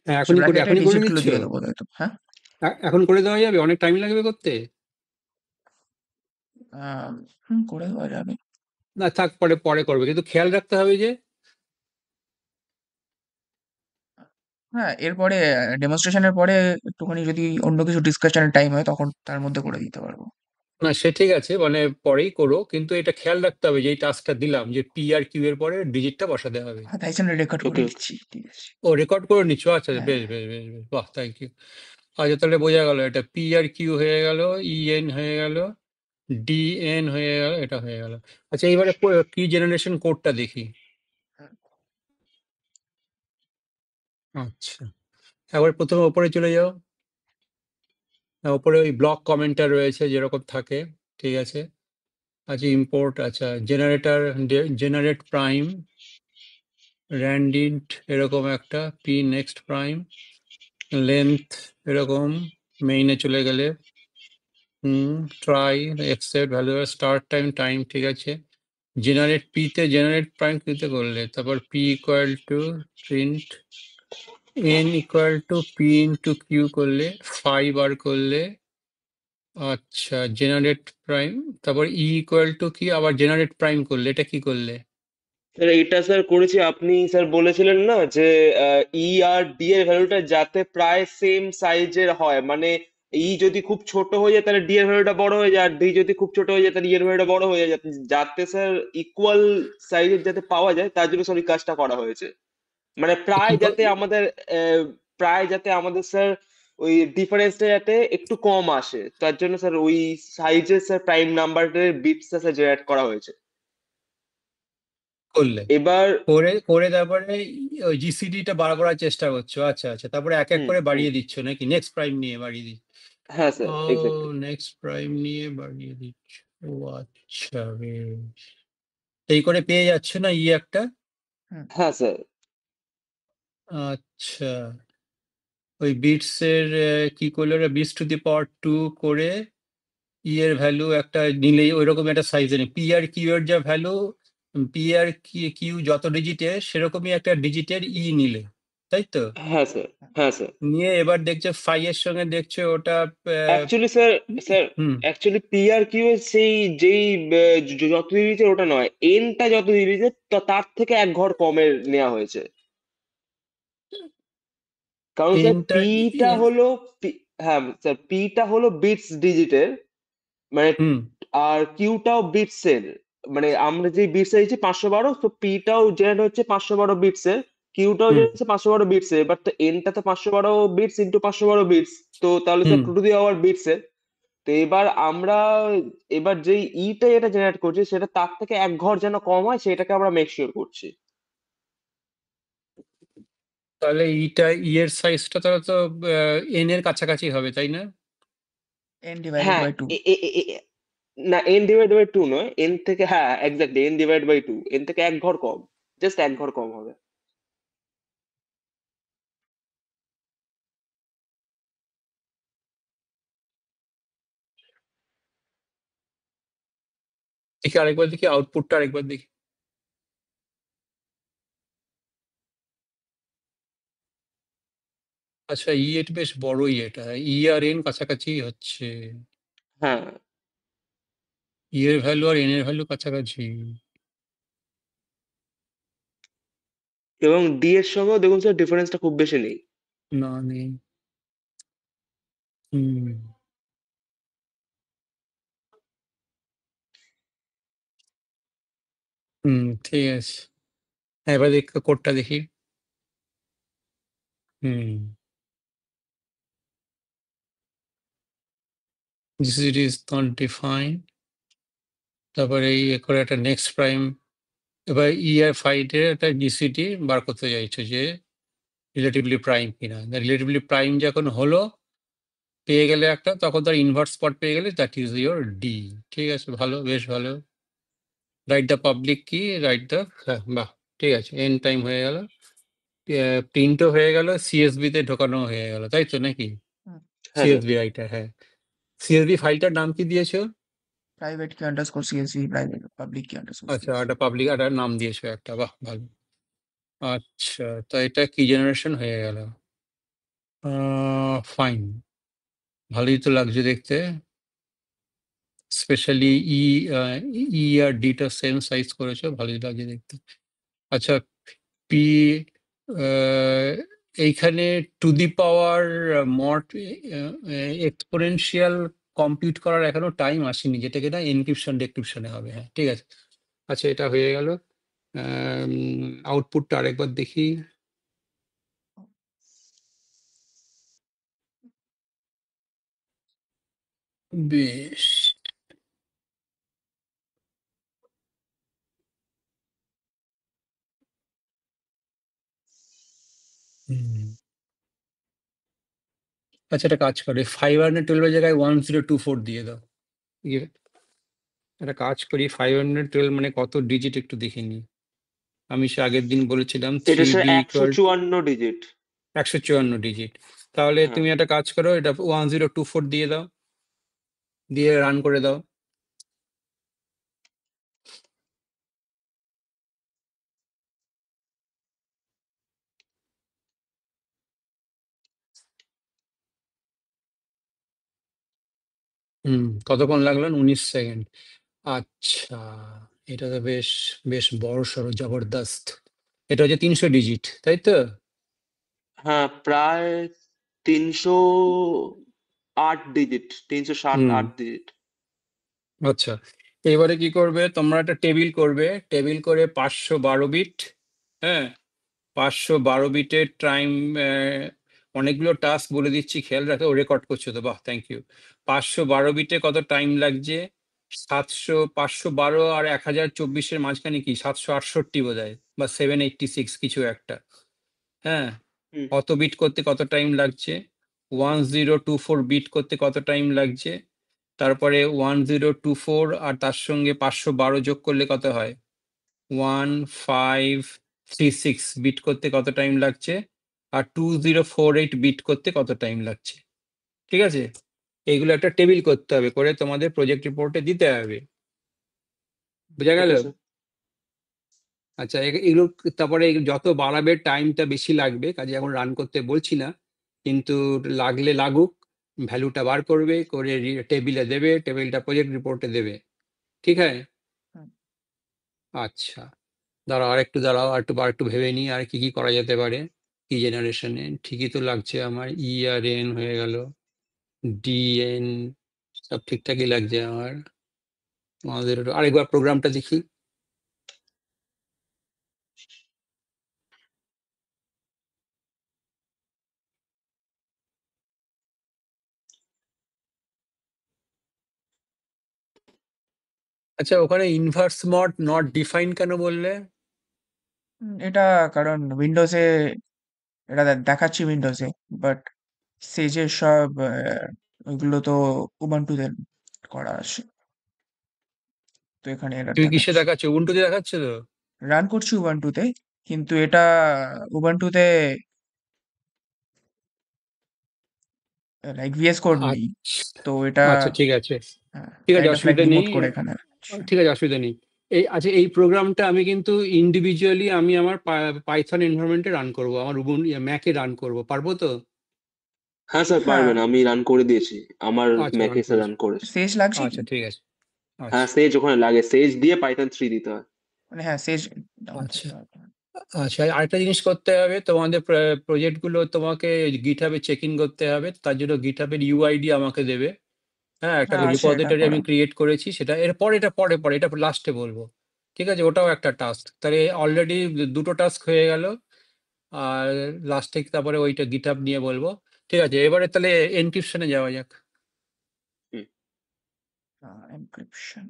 হ্যাঁ, সে ব্র্যাকেটে এখনই করে ডিজিট গুলো নিচ্ছ? দিয়ে দেবো হয়তো, হ্যাঁ। এখন করে দেওয়া যাবে? অনেক টাইম লাগবে করতে? করে দেওয়া যাবে। না থাক, পরে পরে করবে, কিন্তু খেয়াল রাখতে হবে যে হ্যাঁ, এরপরে ডেমনস্ট্রেশনের পরে একটুখানি যদি অন্য কিছু ডিসকাশনের টাইম হয় তখন তার মধ্যে করে দিতে পারবো। না সে ঠিক আছে, মানে পরেই করো, কিন্তু এটা খেয়াল রাখতে হবে যে এই টাস্কটা দিলাম যে পি আর কিউ এর পরে ডিজিটটা বসাতে হবে। হ্যাঁ, তাই জন্য রেকর্ড করে ওকে ওকে। দিচ্ছি, ঠিক আছে। ও রেকর্ড করে নিচ্ছ, আচ্ছা হ্যাঁ, বেশ বেশ বেশ বেশ, বাহ থ্যাংক ইউ। আচ্ছা তাহলে বোঝা গেল, এটা পি আর কিউ হয়ে গেল, ই এন হয়ে গেল, ডি এন হয়ে গেল, এটা হয়ে গেল। আচ্ছা এইবারে কি জেনারেশন কোডটা দেখি। হ্যাঁ, আচ্ছা একবার প্রথমে ওপরে চলে যাও। ওপরে ওই ব্লক কমেন্টার রয়েছে যেরকম থাকে, ঠিক আছে। আচ্ছা ইম্পোর্ট, আচ্ছা জেনারেটর, জেনারেট প্রাইম, র্যান্ডিন্ট এরকম একটা, পি নেক্সট প্রাইম, লেন্থ এরকম, মেইনে চলে গেলে try, except value, start time, time ঠিক আছে। জেনারেট পিতে, জেনারেট প্রাইম কিতে করলে, তারপর P equal to print N equal to P into Q করলে, ফাই বার করলে, আচ্ছা জেনারেট প্রাইম, তারপর ই ইকুয়াল টু কি, আবার জেনারেট প্রাইম করলে, এটা কি করলে? স্যার এটা স্যার করেছি, আপনি স্যার বলেছিলেন না যে ই আর ডি এর ভ্যালুটা যাতে প্রায় সেম সাইজের হয়, মানে ই যদি খুব ছোট হয়ে যায় তাহলে ডি এর ভ্যালুটা বড় হয়ে যায়, আর ডি যদি খুব ছোট হয়ে যায় তাহলে ই এর ভ্যালুটা বড় হয়ে যায়, যাতে স্যার ইকুয়াল সাইজের যাতে পাওয়া যায় তার জন্য স্যার এই কাজটা করা হয়েছে। মানে কি প্রায় যাতে আমাদের স্যার ওই ডিফারেন্সটা যাতে একটু কম আসে, তার জন্য স্যার ওই সাইজের স্যার প্রাইম নাম্বারের বিটসটা স্যার জেনারেট করা হয়েছে। করলে এবার করে করে তারপরে ওই জিসিডিটা বার করার চেষ্টা করছো, আচ্ছা আচ্ছা, তারপরে এক এক হুম করে হুম, বাড়িয়ে দিচ্ছ নাকি, নেক্সট প্রাইম নিয়ে বাড়িয়ে দিচ্ছ? হ্যাঁ স্যার ও এক্স্যাক্টলি। নেক্সট প্রাইম নিয়ে বাড়িয়ে দিচ্ছ, ও আচ্ছা বেশ। এই করে পেয়ে যাচ্ছ না ই একটা? হুম, হ্যাঁ স্যার। আচ্ছা ওই বিটস এর কি করলে, ওরা bits to the power two করে ই এর ভ্যালু একটা নিলেই ওই রকম একটা সাইজে নেই, পি আর কিউ এর যা ভ্যালু, পি আর কিউ যত ডিজিটের সেরকমই একটা ডিজিটের ই নিলে, তাই তো? হ্যাঁ স্যার। হ্যাঁ স্যার। নিয়ে এবার দেখছো ফাই এর সঙ্গে দেখছো ওটা অ্যাকচুয়ালি স্যার, স্যার হুম অ্যাকচুয়ালি পি আর কিউ এর সেই যেই যত ডিভিজের ওটা নয়, এনটা যত ডিভিজের তার থেকে এক ঘর কমের নেওয়া হয়েছে। কারণ স্যার এনটা পিটা হলো হ্যাঁ স্যার পিটা হলো বিটস ডিজিটের, মানে হুম আর কিউটাও বিটস এর, মানে আমরা যে বিটস দিচ্ছি 512, তো পিটাও জেনারেট হচ্ছে 512 বিটস এর, কিউটাও হুম জেনারেট হচ্ছে 512 বিটস এর, এবার তো এনটা তো 512 বিটস ইন্টু 512 বিটস, তো তাহলে স্যার হুম। Two to the power bits এর। তো এবার আমরা এবার যেই ইটা এটা জেনারেট করছি সেটা তার থেকে এক ঘর যেন কম হয় সেটাকে আমরা মেক শিওর করছি। তাহলে ইটা ই এর সাইজটা তাহলে তো এন এর কাছাকাছি হবে, তাই না? n ডিভাইডেড হ্যাঁ, বাই 2। না এন ডিভাইড বাই টু নয়, এন থেকে, হ্যাঁ exactly N divide by two, N থেকে এক ঘর কম, জাস্ট এক ঘর কম হবে। দেখি আরেকবার, দেখি আউটপুটটা আরেকবার দেখি। আচ্ছা ই এটা বেশ বড়ই, এটা ই আর এন কাছাকাছি হচ্ছে, হ্যাঁ, ই এর ভ্যালু আর এন এর ভ্যালু কাছাকাছি। এবং ডি এর সঙ্গেও দেখুন স্যার ডিফারেন্সটা খুব বেশি নেই। না নেই। হুম হুম ঠিক আছে। হ্যাঁ এবার দেখ কোডটা দেখি। হুম দিস ইজ নট ডিফাইন, তারপরে এই করে একটা নেক্সট প্রাইম, এবার ই আর ফাইডের একটা জিসিটি বার করতে চাইছো যে রিলেটিভলি প্রাইম কিনা, রিলেটিভলি প্রাইম যখন হলো পেয়ে গেলে একটা, তখন তার ইনভার্স স্পট পেয়ে গেলে দ্যাট ইজ ইয়োর ডি। ঠিক আছে, ভালো বেশ ভালো। রাইট দ্য পাবলিক কি, রাইট দ্য, হ্যাঁ বাহ ঠিক আছে, এন টাইম হয়ে গেল, প্রিন্টও হয়ে গেল, সিএসবি তে ঢোকানো হয়ে গেল, তাই তো নাকি? হ্যাঁ স্যার। সিএসবি রাইটার, হ্যাঁ। সিএসবি ফাইলটার নাম কি দিয়েছো? প্রাইভেট কি আন্ডারস্কোর সিএসভি, প্রাইভেট পাবলিক কি আন্ডারস্কোর আচ্ছা সিএসভি। একটা পাবলিক একটা নাম দিয়েছো একটা, বাহ ভালো। আচ্ছা তো এটা কি জেনারেশন হয়ে গেল? ফাইন, ভালোই তো লাগছে দেখতে। স্পেশালি ই আর ডিটা সেম সাইজ করেছো, ভালোই লাগছে দেখতে। আচ্ছা, পি এইখানে two the power mod exponential compute করার এখনো টাইম আসেনি, যেটা কিনা এনক্রিপশন ডেক্রিপশনে হবে। হ্যাঁ ঠিক আছে, আচ্ছা এটা হয়ে গেল। আউটপুটটা আরেকবার দেখি। বেশ, হুম। আচ্ছা একটা কাজ করে 512 জায়গায় 1024 দিয়ে দাও। ইয়ে, একটা কাজ করি, 512 মানে কত ডিজিট একটু দেখে নি। আমি সে আগের দিন বলেছিলাম এটা three sir B 154 digit. 154 digit. তাহলে হ্যাঁ। তুমি একটা কাজ করো, এটা 1024 দিয়ে দাও, দিয়ে রান করে দাও। কতক্ষণ লাগলো? 19 সেকেন্ড। আচ্ছা, এটা তো বেশ বেশ বড় সড়ো জবরদস্ত। এটা হচ্ছে 300 ডিজিট, তাই তো? হ্যাঁ, প্রায় 308 ডিজিট, 307 হুম 8 ডিজিট। আচ্ছা, এবারে কি করবে তোমরা? একটা টেবিল করবে, টেবিল করে 512 বিট। হ্যাঁ, 512 বিটের টাইম। অনেকগুলো টাস্ক বলে দিচ্ছি, খেয়াল রাখো। রেকর্ড করছো তো? বাহ, থ্যাংক ইউ। 512 বিটে কত টাইম লাগছে? 512 আর 1024-এর মাঝখানে কি 768 বোধ হয়, বা 786 কিছু একটা। হ্যাঁ, হুম। অত বিট করতে কত টাইম লাগছে? 1024 বিট করতে কত টাইম লাগছে? তারপরে 1024 আর তার সঙ্গে 512 যোগ করলে কত হয়? 1536 বিট করতে কত টাইম লাগছে? আর 2048 বিট করতে কত টাইম লাগছে? ঠিক আছে, এইগুলো একটা টেবিল করতে হবে, করে তোমাদের প্রজেক্ট রিপোর্টে দিতে হবে। বোঝা গেল? ওকে স্যার। আচ্ছা, এগুলো তারপরে যত বাড়াবে টাইমটা বেশি লাগবে, কাজে এখন রান করতে বলছি না, কিন্তু লাগলে লাগুক। ভ্যালুটা বার করবে, করে টেবিলে দেবে, টেবিলটা প্রজেক্ট রিপোর্টে দেবে। ঠিক আছে? হুম। আচ্ছা, দাঁড়াও দাঁড়াও, আর একটু ভেবে নিই আর কি কি করা যেতে পারে। কি জেনারেশনে ঠিকই তো লাগছে আমার, ই আর এন হয়ে গেল, ডিএন সব ঠিকঠাকই লাগছে আমার। আমাদের আরেকবার প্রোগ্রামটা দেখি। আচ্ছা, ওখানে ইনভার্স মড নট ডিফাইন কেন বললে? এটা কারণ উইন্ডোজে এটা দেখাচ্ছি উইন্ডোজে, বাট সেজের সব ওইগুলো তো উবান্টুতে করা আছে, তো এখানে এরর তুমি কিসে দেখাচ্ছে। দেখাচ্ছে? উবুন্টুতে দেখাচ্ছে তো? রান করছি উবান্টুতে, কিন্তু এটা উবান্টুতে লাইক ভিএস কোড নেই, আচ্ছা তো এটা আচ্ছা, ঠিক আছে, হ্যাঁ, ঠিক তাই আছে, এটা ফ্ল্যাগ অসুবিধা নেই। ডিমোট করে এখানে রাখছি। ঠিক আছে, অসুবিধা নেই। আচ্ছা, এই প্রোগ্রামটা আমি কিন্তু ইন্ডিভিজুয়ালি আমি আমার পাইথন এনভায়রনমেন্টে রান করব, আমার ম্যাকে রান করব, পারবো তো? হ্যাঁ স্যার, হ্যাঁ, পারবেন, আমি রান করে দিয়েছি। আমার আচ্ছা, রান ম্যাকে স্যার করেছি। রান করেছে। সেজ লাগছে কি? আচ্ছা ঠিক আছে। হ্যাঁ, আচ্ছা সেজ ওখানে লাগে, সেজ দিয়ে পাইথন 3 দিতে হয়। মানে হ্যাঁ, সেজ ডাউন আচ্ছা। থাকতে হবে। আচ্ছা, আরেকটা জিনিস করতে হবে, তোমাদের প্রজেক্ট গুলো তোমাকে গিটহাবে চেক ইন করতে হবে, তার জন্য গিটহাবের ইউআইডি আমাকে দেবে। হ্যাঁ, একটা হ্যাঁ, আছে এটা রিপোজিটরি করা। আমি ক্রিয়েট করেছি, সেটা এটা পরে পরে, এটা লাস্টে বলবো। ঠিক আছে, ওটাও একটা টাস্ক। তাহলে অলরেডি দুটো টাস্ক হয়ে গেল। আর লাস্টে তারপরে ওইটা গিটহাব নিয়ে বলবো। ঠিক আছে, এবারে তাহলে এনক্রিপশনে যাওয়া যাক। হুম। এনক্রিপশন।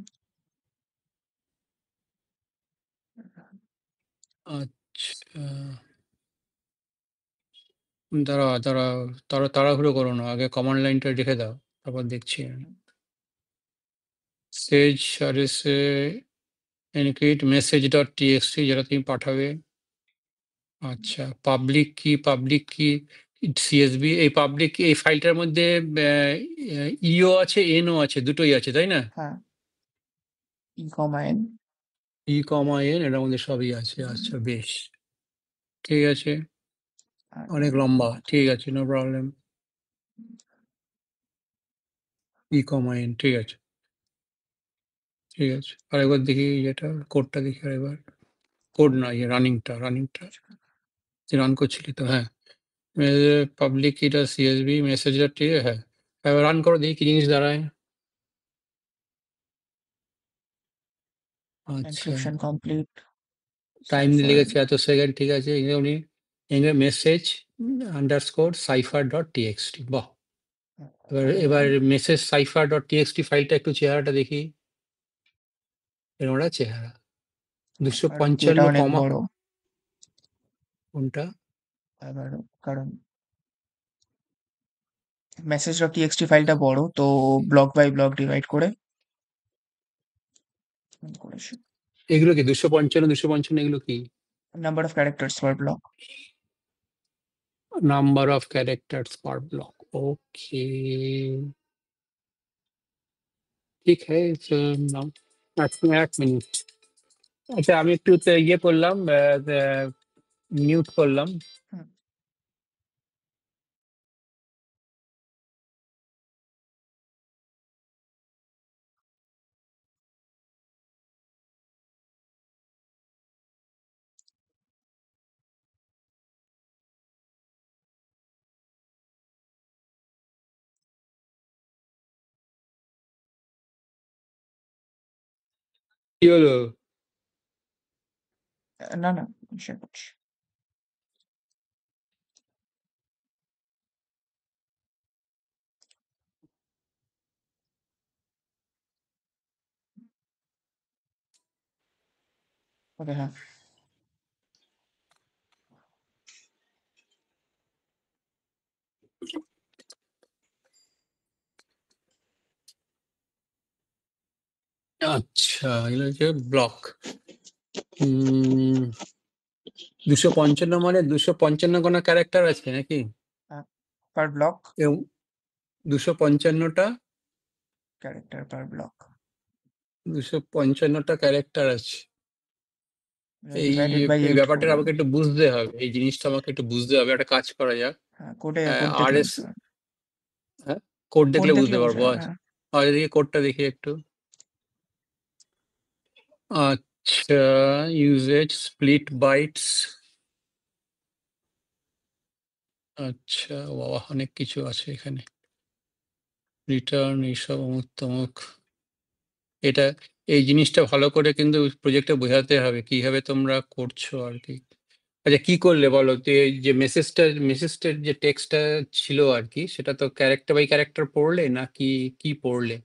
আচ্ছা, দাঁড়াও, তাড়াহুড়ো করো না, আগে কমান্ড লাইনটা রেখে দাও, তারপর দেখছি আমি। সেজ আর as encrypt message dot TXT, যেটা তুমি পাঠাবে। আচ্ছা, পাবলিক কি সিএসবি, এই পাবলিক এই ফাইলটার মধ্যে ইও আছে, এনও আছে, দুটোই আছে তাই না? হ্যাঁ, ই কমা এন। ই কমা এন, এটার মধ্যে সবই আছে। আচ্ছা বেশ, ঠিক আছে। অনেক লম্বা, ঠিক আছে, নো প্রবলেম। ই-কমাইন, ঠিক আছে, ঠিক আছে। আরেকবার দেখি এটা, কোডটা দেখি আরেকবার। কোড না, ইয়ে রানিংটা রান করছিলি তো, হ্যাঁ। পাবলিক এটা সিএসবি মেসেজটা, ঠিক আছে, হ্যাঁ। এবার রান করো, দেখি কি জিনিস দাঁড়ায়। আচ্ছা, এনক্রিপশন কমপ্লিট, টাইম লেগেছে এত সেকেন্ড, ঠিক আছে। উনি message underscore cipher dot TXT, বাহ। এবার মেসেজ সাইফার ডট টিএক্সটি ফাইলটা একটু চেহারাটা দেখি, এরকম একটা চেহারা। 255 এটা অনেক কমা বড়, কোনটা? কারণ মেসেজ ডট টিএক্সটি ফাইলটা বড়, তো ব্লক বাই ব্লক ডিভাইড করে করেছি। এগুলো কি 255 এগুলো কি? Number of characters per block. Number of characters per block, okay, ঠিক আছে। এক মিনিট, আচ্ছা, আমি একটু ইয়ে করলাম, মিউট করলাম। হুম। কি হলো? না না, শেয়ার করছি। ওকে, হ্যাঁ। আচ্ছা, এগুলো হচ্ছে ব্লক। 255 মানে 255 কোনো ক্যারেক্টার আছে নাকি? পার ব্লক, এবং 255টা ক্যারেক্টার পার ব্লক 255টা ক্যারেক্টার আছে। এই ডিভাইডেড বাই এই 8 ব্যাপারটা করে। আমাকে একটু বুঝতে হবে, এই জিনিসটা আমাকে একটু বুঝতে হবে। একটা কাজ করা যাক, হ্যাঁ, কোড আর দেখলে এস, বুঝতে পারবে। হ্যাঁ, কোড কোড দেখলে দেখলে বুঝতে বোঝা পারবো। যাবে, আচ্ছা, হ্যাঁ। আর এদিকে কোডটা দেখি একটু। আচ্ছা, ইউজেজ স্প্লিট বাইটস, আচ্ছা, বাবা, অনেক কিছু আছে এখানে। রিটার্ন, এইসব অমুক তমুক। এটা, এই জিনিসটা ভালো করে কিন্তু প্রজেক্টে বোঝাতে হবে কিভাবে তোমরা করছো আর কি। আচ্ছা, কি করলে বলো, যে মেসেজটার যে টেক্সটটা ছিল আর কি, সেটা তো ক্যারেক্টার বাই ক্যারেক্টার পড়লে নাকি কি পড়লে?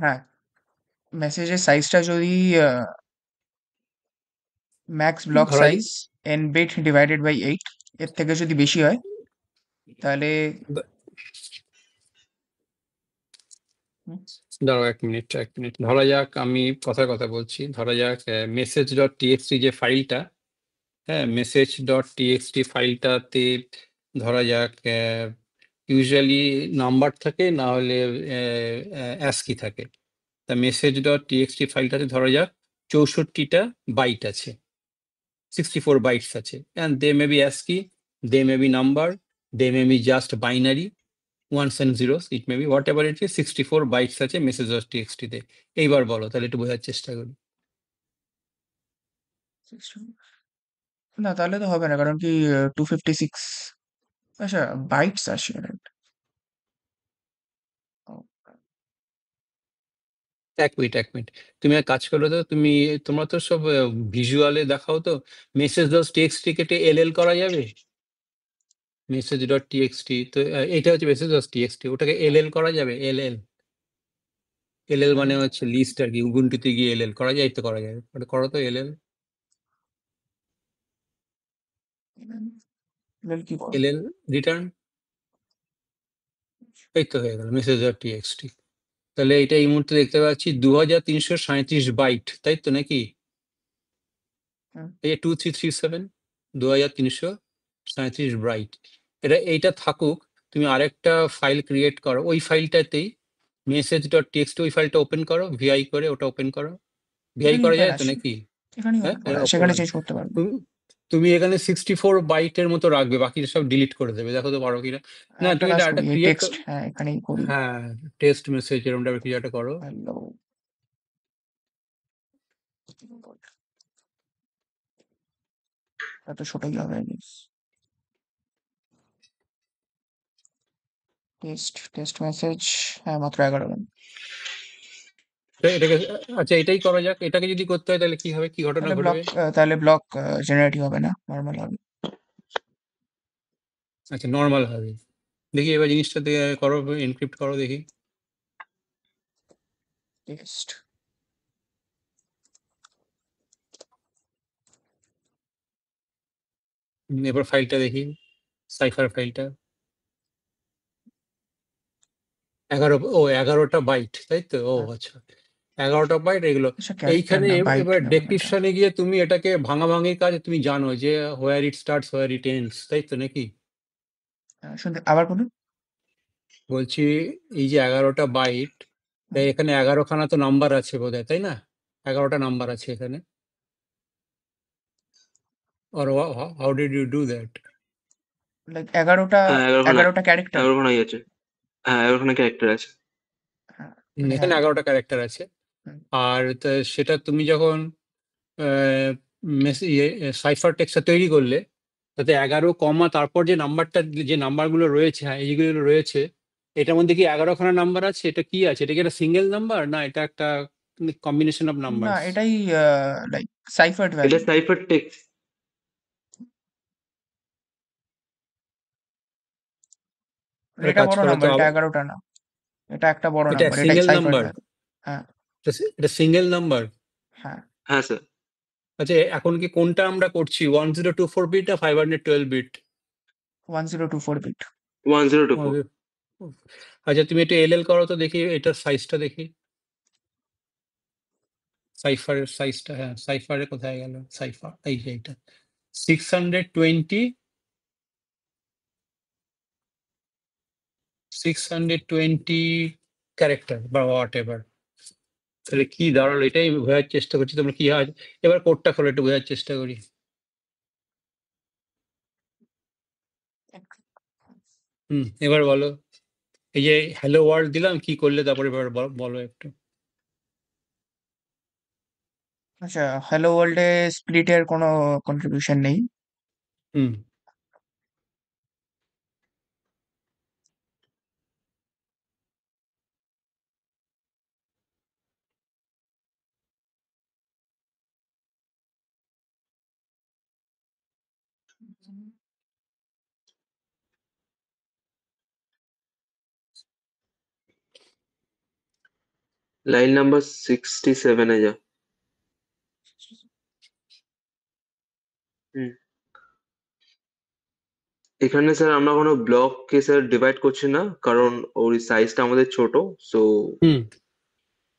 হ্যাঁ, মেসেজের সাইজটা যদি ম্যাক্স ব্লক ধরা size N bit divided by 8 এর থেকে যদি বেশি হয়, তাহলে দাঁড়াও, এক মিনিট, ধরা যাক, আমি কথার কথা বলছি, ধরা যাক মেসেজ ডট টিএক্সটি যে ফাইলটা, হ্যাঁ, মেসেজ ডট টিএক্সটি ফাইলটাতে ধরা যাক ইউজুয়ালি নাম্বার থাকে, না হলে অ্যাসকি থাকে। তা মেসেজ ডট টিএক্সটি ফাইলটাতে ধরা যাক 64টা বাইট আছে, 64 বাইটস আছে, and they may be ASCII, they may be number, they may be just binary, ones and zeros, it may be whatever it is, 64 bytes আছে message dot টিএক্সটিতে। এইবার বলো, তাহলে একটু বোঝার চেষ্টা করি। না, তাহলে তো হবে না, কারণ কি 256, আচ্ছা, বাইটস আসে, right? ও, এক মিনিট, তুমি এক কাজ করো তো, তোমরা তো সব ভিজুয়ালে দেখাও তো, মেসেজ ডট টিএক্সটি কেটে এল করা যাবে? মেসেজ ডট টিএক্সটি তো এটা হচ্ছে মেসেজ ডট টিএক্সটি, ওটাকে এল করা যাবে? এল মানে হচ্ছে লিস্ট আর কি, উবুন্টুতে গিয়ে এল করা যায়, তো করা যাবে, ওটা করো তো এল। কি করো? এল রিটার্ন, এই তো হয়ে গেল মেসেজ ডট টিএক্সটি। তাহলে এটা এই মুহূর্তে দেখতে পাচ্ছি 2337 বাইট, তাই তো নাকি? হুম। এই 2337, 2337 বাইট। এইটা থাকুক, তুমি আরেকটা ফাইল ক্রিয়েট করো, ওই ফাইলটাতেই মেসেজ ডট টিএক্সটি, ওই ফাইলটা ওপেন করো, ভিআই করে ওটা ওপেন করো। ভিআই এখানেই করা ওপেন যায় তো আছে, নাকি? এখানেই হ্যাঁ, ওপেন করা আছে, সেখানে চেঞ্জ করতে পারবে। তুমি এখানে 64 বাইটের মতো রাখবে, বাকি সব ডিলিট করে দেবে, দেখো তো পারো কিনা। না একটা তুমি কাজ একটা করি, এই ক্রিয়েট, টেক্সট, হ্যাঁ এখানেই করি। হ্যাঁ টেস্ট মেসেজ এরকম টাইপের কিছু একটা করো। হ্যালো, এত ছোটই হবে। টেস্ট মেসেজ, হ্যাঁ মাত্র 11 জন। এটাকে, আচ্ছা এটাই করা যাক। এটাকে যদি করতে হয় তাহলে কি হবে, কি ঘটনা ঘটবে? তাহলে ব্লক জেনারেটই হবে না, নর্মাল হবে। আচ্ছা নর্মাল হবে, দেখি এবার জিনিসটা দিয়ে করো, এনক্রিপ্ট করো দেখি। টেক্সট, এবার ফাইলটা দেখি, সাইফার ফাইলটা 11টা বাইট, তাই তো? ও হ্যাঁ। আচ্ছা 11টা বাইট এগুলো। আচ্ছা, ক্যারেক্টার এইখানে না, বাইট এবার নেবেন এটা। ডেসক্রিপশনে গিয়ে তুমি এটাকে ভাঙাভাঙির কাজ তুমি জানো যে হোয়ার it starts where it ends, তাই তো নাকি? শুনতে আবার বলুন। বলছি এই যে 11টা বাইট, তাই এখানে 11খানা তো নাম্বার আছে বোধহয়, তাই না? 11টা নাম্বার আছে এখানে, or how did you do that? Like 11টা, হ্যাঁ 11খানা, 11টা ক্যারেক্টার। 11খানাই আছে। হ্যাঁ 11খানা ক্যারেক্টার আছে। হ্যাঁ এখানে হ্যাঁ। 11টা ক্যারেক্টার আছে। হুম, আর সেটা তুমি যখন সাইফার টেক্সটটা তৈরি করলে, তাতে 11 কমা তারপর যে নাম্বারটা, যে নাম্বারগুলো রয়েছে, হ্যাঁ এইগুলো রয়েছে, এটার মধ্যে কি 11খানা নাম্বার আছে? এটা কি আছে? এটা কি একটা সিঙ্গেল নাম্বার, না এটা একটা কম্বিনেশন অফ না নাম্বারস? এটাই লাইক সাইফার্ড এটা ভ্যালু। Cipher text. একটা এটা কাজ বড় করো তো নাম্বার, এটা 11টা না। এটা একটা বড় এটা নাম্বার, এটাই সিঙ্গেল সাইফার্ড নাম্বার, ভ্যালু। হ্যাঁ এটা সিঙ্গেল নাম্বার। হ্যাঁ। হ্যাঁ স্যার। আচ্ছা এখন কি কোনটা আমরা করছি, 1024 বিট না 512 বিট? 1024 বিট। 1024। আচ্ছা তুমি এটা এল করো তো দেখি, এটার সাইজটা দেখি, সাইফারের সাইজটা। হ্যাঁ সাইফারে কোথায় গেল সাইফার, এই যে এটা 620, 620 ক্যারেক্টার বা হোয়াট এভার। তাহলে কি দাঁড়ালো, এটাই বোঝার চেষ্টা করছি, তোমরা কি হয়। এবার কোডটা খোলো একটু বোঝার চেষ্টা করি। এবার বলো, এই যে হ্যালো ওয়ার্ল্ড দিলাম, কি করলে তারপরে এবার বলো একটু। আচ্ছা, হ্যালো ওয়ার্ল্ডে স্প্লিটের কোনো কন্ট্রিবিউশন নেই। হুম লাইন নাম্বার 67 যা। হুম। এখানে স্যার আমরা কোনো ব্লককে স্যার ডিভাইড করছি না, কারণ ওর সাইজটা আমাদের ছোট। সো হুম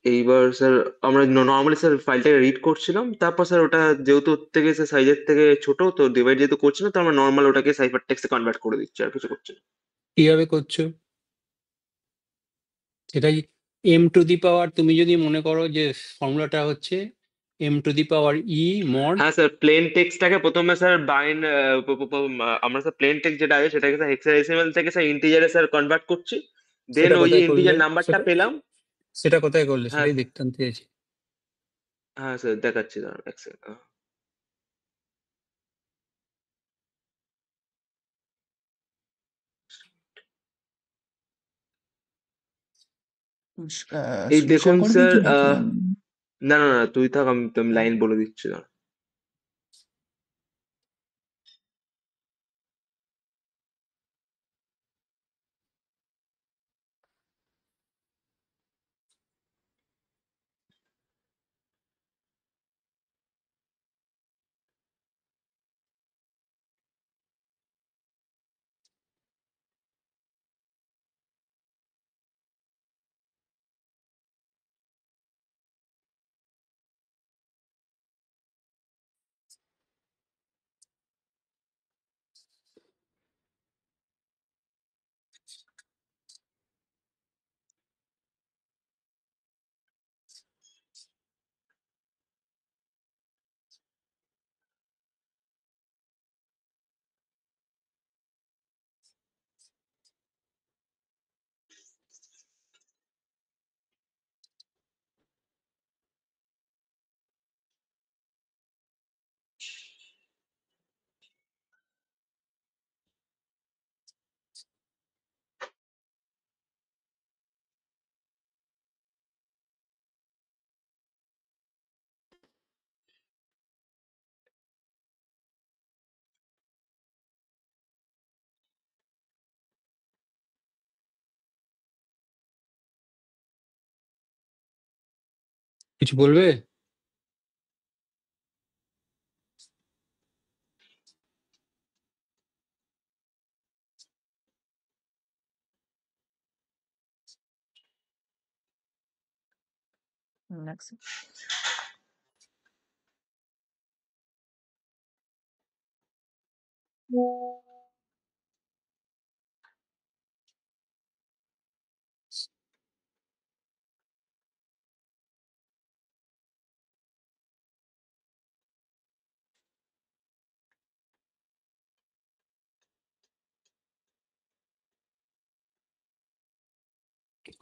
এইবার স্যার আমরা নর্মালি স্যার ফাইলটাকে রিড করছিলাম, তারপর স্যার ওটা যেহেতু ওর থেকে স্যার সাইজের থেকে ছোট, তো ডিভাইড যেহেতু করছি না, তো আমরা নর্মাল ওটাকে সাইফার টেক্সটে কনভার্ট করে দিচ্ছি, আর কিছু করছি না। কিভাবে করছো সেটাই? এম টু দি পাওয়ার, তুমি যদি মনে করো যে ফর্মুলাটা হচ্ছে M to the power E mod. হ্যাঁ স্যার, প্লেন টেক্সটটাকে প্রথমে স্যার আমরা স্যার প্লেন টেক্সট যেটা আছে সেটাকে স্যার হেক্সাডেসিমাল থেকে স্যার ইন্টিজারে স্যার কনভার্ট করছি। দেন সেটা ওই যে কোথায় করলে? ইন্টিজার নাম্বারটা সেটা পেলাম। সেটা কোথায় করলে হ্যাঁ সেটাই দেখতে আনতে চাইছি। হ্যাঁ স্যার দেখাচ্ছি, দাঁড়ান এক সেকেন্ড। এই স্ক্রিন শেয়ার দেখুন করবি স্যার, কি নাকি না না না তুই থাক, আমি লাইন বলে দিচ্ছি, দাঁড়ান। কিছু বলবে? Next.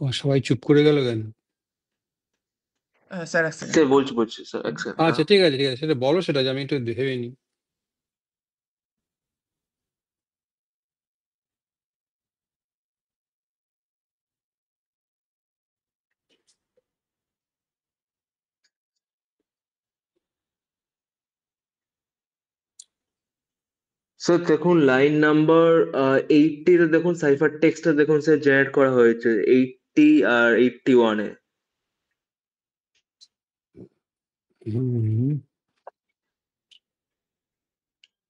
ও, সবাই চুপ করে গেল কেন? স্যার এক সেকেন্ড। স্যার বলছি স্যার এক সেকেন্ড। আচ্ছা, ঠিক আছে, ঠিক আছে, সেটা বলো, সেটা যে আমি একটু ভেবে নিই। স্যার দেখুন লাইন নাম্বার 80 তে দেখুন সাইফার টেক্সটটা দেখুন স্যার জেনারেট করা হয়েছে 80 আর 81 এ। হুম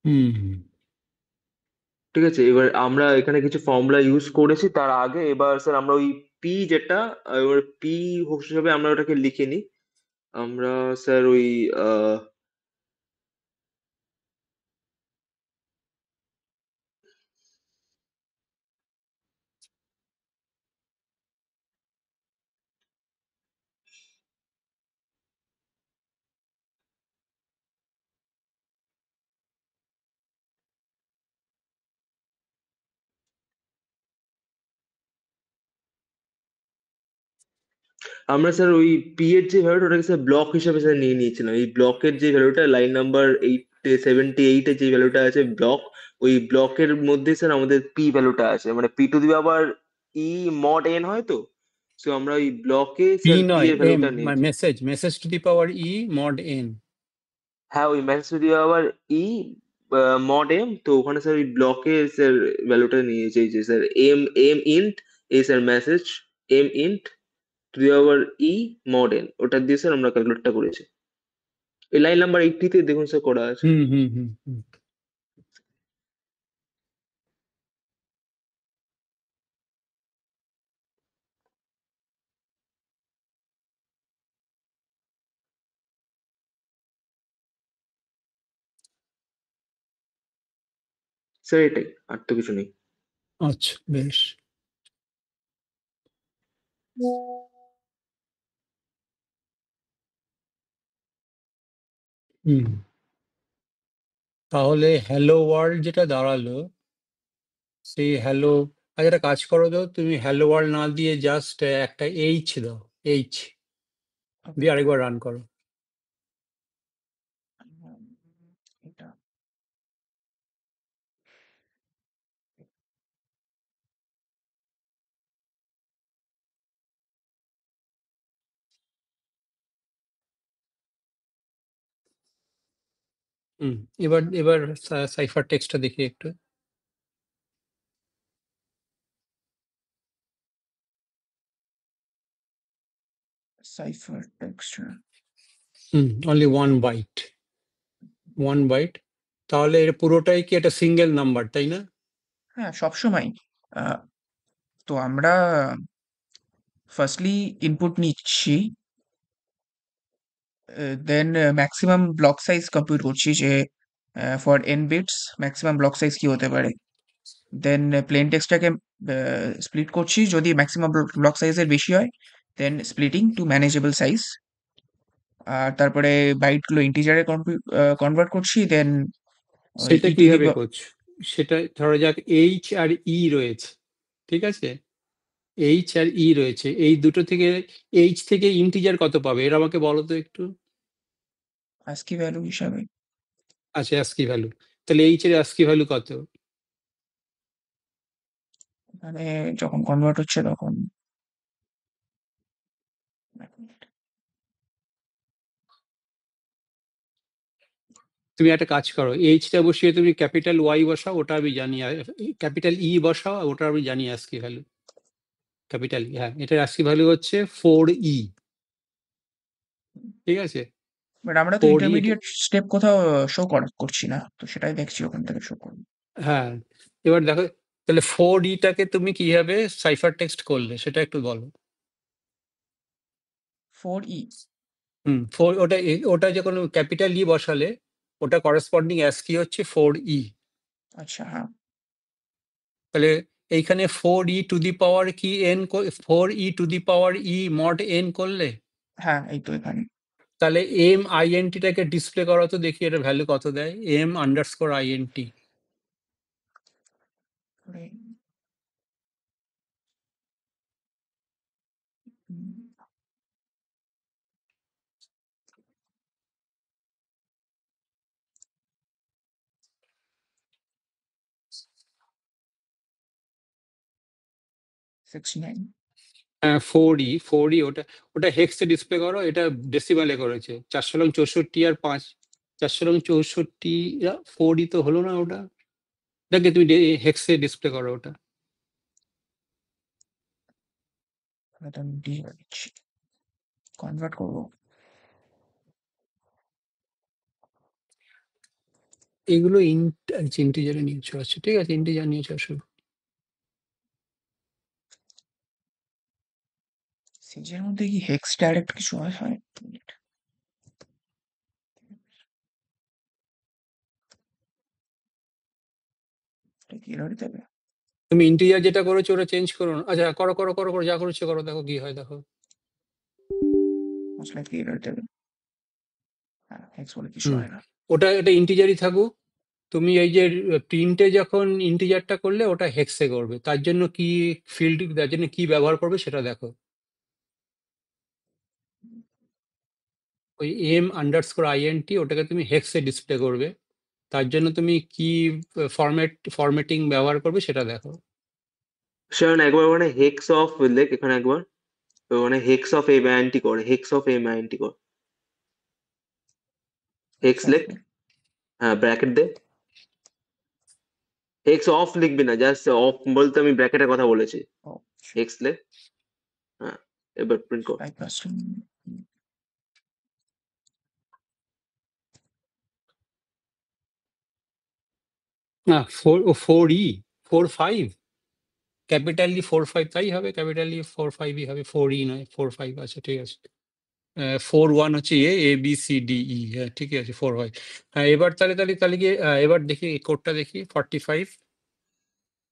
হুম ঠিক আছে, এবার আমরা এখানে কিছু ফর্মুলা ইউজ করেছি তার আগে। এবার স্যার আমরা ওই পি যেটা, এবার পি হিসেবে আমরা ওটাকে লিখে নিই। আমরা স্যার ওই আহ, আমরা স্যার ওই পি এর যে ভ্যালুটা ওটাকে স্যার ব্লক হিসেবে স্যার নিয়ে নিয়েছিলাম। এই ব্লকের যে ভ্যালুটা লাইন নাম্বার 78 এর যে ভ্যালুটা আছে ব্লক, ওই ব্লকের মধ্যে স্যার আমাদের পি ভ্যালুটা আছে, মানে P two the power E mod N হয় তো। তো আমরা ওই ব্লকে পি স্যার পি নয়, এর এম, ভ্যালুটা নিয়েছি। Message to the power E mod N. হ্যাঁ ওই message to the power E mod M, তো ওখানে স্যার ওই ব্লকে স্যার ভ্যালুটা নিয়েছি এই যে স্যার এম এম ইন্ট এই sir message M int to the power E mod N, ওটা দিয়ে স্যার আমরা ক্যালকুলেটটা করেছি। এই লাইন নাম্বার 80 তে দেখুন স্যার করা আছে। হুম হুম হুম হুম স্যার এটাই, আর তো কিছু নেই। আচ্ছা, বেশ। হুম তাহলে হ্যালো ওয়ার্ল্ড যেটা দাঁড়ালো, সেই হ্যালো, আচ্ছা একটা কাজ করো তো, তুমি হ্যালো ওয়ার্ল্ড না দিয়ে জাস্ট একটা এইচ দাও, এইচ দিয়ে আরেকবার রান করো। এটা হুম এবার এবার সাইফার টেক্সটটা দেখি একটু। Cipher text. Only one byte. তাহলে এটা পুরোটাই কি একটা সিঙ্গেল নাম্বার, তাই না? হ্যাঁ, সবসময়। তো আমরা ফার্স্টলি ইনপুট নিচ্ছি, then maximum block size compute করছি যে for N bits maximum block size কি হতে পারে। দেন প্লেন টেক্সটটাকে স্প্লিট করছি, যদি ম্যাক্সিমাম ব্লক সাইজের বেশি হয় দেন স্প্লিটিং টু ম্যানেজেবল সাইজ। আর তারপরে বাইটগুলো ইন্টিজারে কনভার্ট করছি, দেন সেটা ই টু দি কিভাবে করছো? সেটা ধরা যাক এইচ আর ই রয়েছে, ঠিক আছে? এইচ আর ই রয়েছে, এই দুটো থেকে এইচ থেকে ইন্টিজার কত পাবে এর আমাকে বলো তো একটু। আস্কি ভ্যালু হিসাবে। আচ্ছা, অ্যাস্কি ভ্যালু। তাহলে এইচ এর অ্যাস্কি ভ্যালু কত? মানে যখন কনভার্ট হচ্ছে তখন তুমি একটা কাজ করো, এইচটা বসিয়ে তুমি ক্যাপিটাল ওয়াই বসাও, ওটা আমি জানি, ক্যাপিটাল ই বসাও, ওটা আমি জানি অ্যাস্কি ভ্যালু। ক্যাপিটাল ই, হ্যাঁ, এটার অ্যাস্কি ভ্যালু হচ্ছে 4E। ঠিক আছে? বাট আমরা তো 4e ইন্টারমিডিয়েট স্টেপ কোথাও শো করছি না, তো সেটাই দেখছি ওখান থেকে শো করবো। হ্যাঁ, এবার দেখো তাহলে 4e টাকে তুমি কিভাবে সাইফার টেক্সট করলে সেটা একটু বলো। 4E ওটা যখন ক্যাপিটাল ই বসালে ওটা করেসপন্ডিং অ্যাসকি হচ্ছে 4e। আচ্ছা, হ্যাঁ তাহলে এইখানে 4e টু দি পাওয়ার কি n 4e two the power e mod n করলে হ্যাঁ এই তো এখানে তাহলে m টাকে ডিসপ্লে করো তো দেখি এটা ভ্যালু কত দেয়। m_int করে, 69 4e ওটা হেক্সে ডিসপ্লে করো, এটা ডেসিমালে করেছে 464 আর 5 464 4e তো হলো না ওটা, দেখে তুমি হেক্সে ডিসপ্লে করো ওটা। তাহলে তো আমি দিয়ে দিচ্ছি, কনভার্ট করবো। এগুলো ইন্টিজারে নিয়ে চলে আসছে, ঠিক আছে, ইন্টিজার নিয়ে চলে আসো। সিজের মধ্যে কি হেক্স ডাইরেক্ট কিছু হয়? মিনিট, এটা কি এরর দেবে? তুমি ইন্টিজার যেটা করেছো ওটা চেঞ্জ করো না। আচ্ছা করো করো করো করো, যা করেছো করো, দেখো কি হয় দেখো। আসলে কি এরর দেবে? হ্যাঁ হেক্স বলে কিছু হুম হয় না। ওটা এটা ইন্টিজারই থাকুক, তুমি এই যে প্রিন্টে যখন ইন্টিজারটা করলে ওটা হেক্সে করবে, তার জন্য কি ফিল্ড, তার জন্য কি ব্যবহার করবে সেটা দেখো। ওই m_int ওটাকে তুমি হেক্সে ডিসপ্লে করবে, তার জন্য তুমি কি ফরম্যাটিং ব্যবহার করবে সেটা দেখো। সেখানে একবার ওখানে হেক্স অফ লেখ, এখানে একবার ওখানে হেক্স অফ m_int করে, হেক্স অফ m_int কর, হেক্স লেখ, হ্যাঁ ব্র্যাকেট দে। হেক্স অফ লিখবি না, জাস্ট অফ বলতে আমি ব্র্যাকেটের কথা বলেছি। ও হেক্স লেখ, হ্যাঁ এবার প্রিন্ট কর। লাইক কাস্টম, না 4e 4.5 ক্যাপিটালি 4.5 তাই হবে, ক্যাপিটালি 4.5ই হবে, 4e নয় 4.5 আছে, ঠিক আছে। 4.1 হচ্ছে ABCDE, হ্যাঁ ঠিকই আছে 4.5। হ্যাঁ এবার তাহলে তাহলে তাহলে কি এবার দেখি কোডটা দেখি